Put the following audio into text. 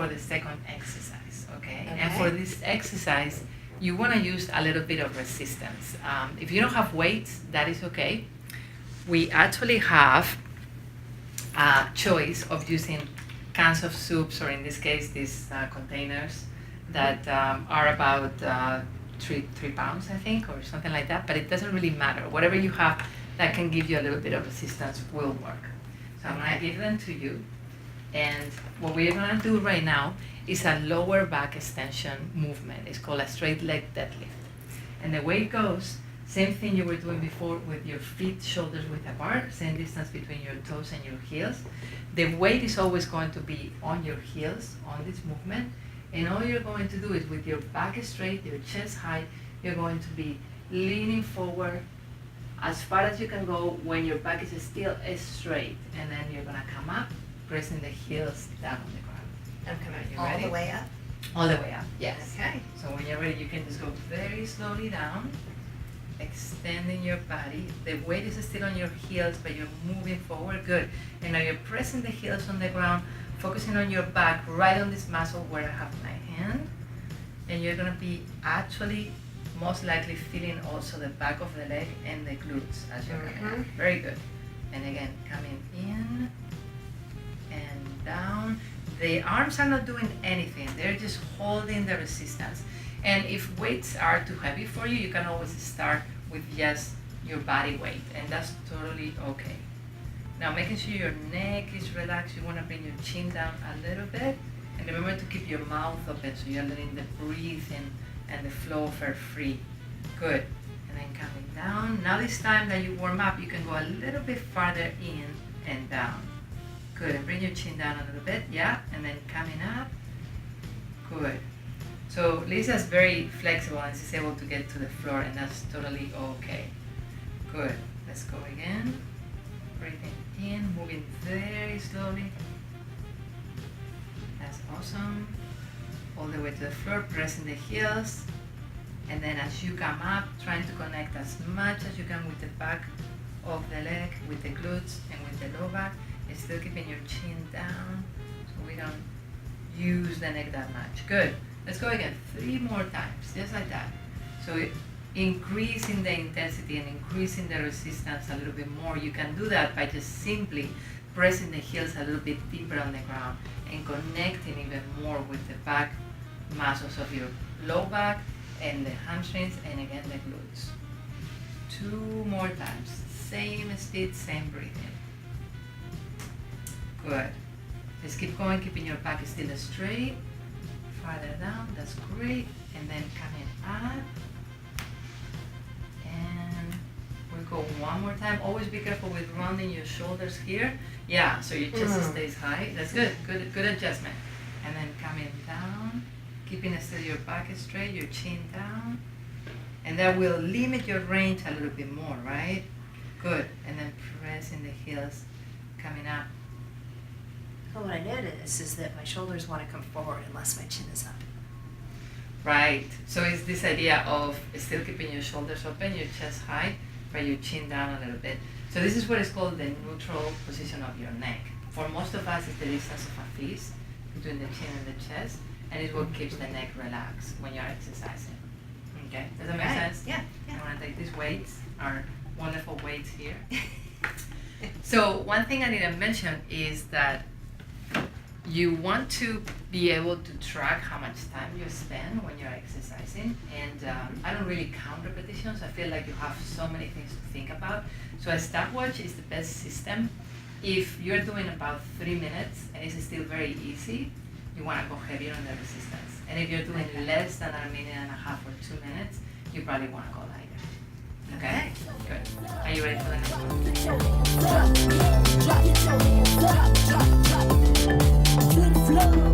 for the second exercise, okay? And for this exercise, you want to use a little bit of resistance. If you don't have weights, that is okay. We actually have a choice of using cans of soups, or in this case, these containers that are about 3 pounds, I think, or something like that, but it doesn't really matter. Whatever you have that can give you a little bit of resistance will work. So I'm gonna give them to you, and what we're gonna do right now is a lower back extension movement. It's called a straight leg deadlift. And the way it goes, same thing you were doing before with your feet, shoulders width apart, same distance between your toes and your heels. The weight is always going to be on your heels on this movement, and all you're going to do is with your back straight, your chest high, you're going to be leaning forward as far as you can go when your back is still straight, and then you're gonna come up, pressing the heels down on the ground. Okay, All the way up? All the way up, yes. Okay. So when you're ready, you can just go very slowly down, extending your body. The weight is still on your heels, but you're moving forward, good. And now you're pressing the heels on the ground, focusing on your back, right on this muscle where I have my hand. And you're gonna be actually most likely feeling also the back of the leg and the glutes as you're coming up. Very good. And again, coming in and down. The arms are not doing anything. They're just holding the resistance. And if weights are too heavy for you, you can always start with just your body weight, and that's totally okay. Now, making sure your neck is relaxed, you want to bring your chin down a little bit, and remember to keep your mouth open so you're letting the breathing and the flow of air free. Good. And then coming down. Now this time that you warm up, you can go a little bit farther in and down. Good. And bring your chin down a little bit, yeah, and then coming up. Good. So Lisa's very flexible and she's able to get to the floor, and that's totally okay. Good. Let's go again. Breathing in, moving very slowly. That's awesome. All the way to the floor, pressing the heels. And then as you come up, trying to connect as much as you can with the back of the leg, with the glutes and with the low back, and still keeping your chin down so we don't use the neck that much. Good. Let's go again 3 more times, just like that. So increasing the intensity and increasing the resistance a little bit more. You can do that by just simply pressing the heels a little bit deeper on the ground and connecting even more with the back muscles of your low back and the hamstrings, and again the glutes. 2 more times, same speed, same breathing. Good. Just keep going, keeping your back still straight. Farther down, that's great. And then coming up. And we'll go 1 more time. Always be careful with rounding your shoulders here. Yeah, so your chest stays high. That's good. Good adjustment. And then coming down, keeping still your back straight, your chin down. And that will limit your range a little bit more, right? Good. And then pressing the heels, coming up. Well, what I notice is that my shoulders want to come forward unless my chin is up. Right. So it's this idea of still keeping your shoulders open, your chest high, but your chin down a little bit. So this is what is called the neutral position of your neck. For most of us, it's the distance of a fist between the chin and the chest, and it's what keeps the neck relaxed when you're exercising. Okay? Does that make sense? Yeah. I want to take these weights, our wonderful weights here. So one thing I didn't mention is that you want to be able to track how much time you spend when you're exercising, and I don't really count repetitions. I feel like you have so many things to think about. So a stopwatch is the best system. If you're doing about 3 minutes and it's still very easy, you want to go heavier on the resistance. And if you're doing less than 1.5 minutes or 2 minutes, you probably want to go lighter. Okay? Good. Are you ready for the next one? To the floor.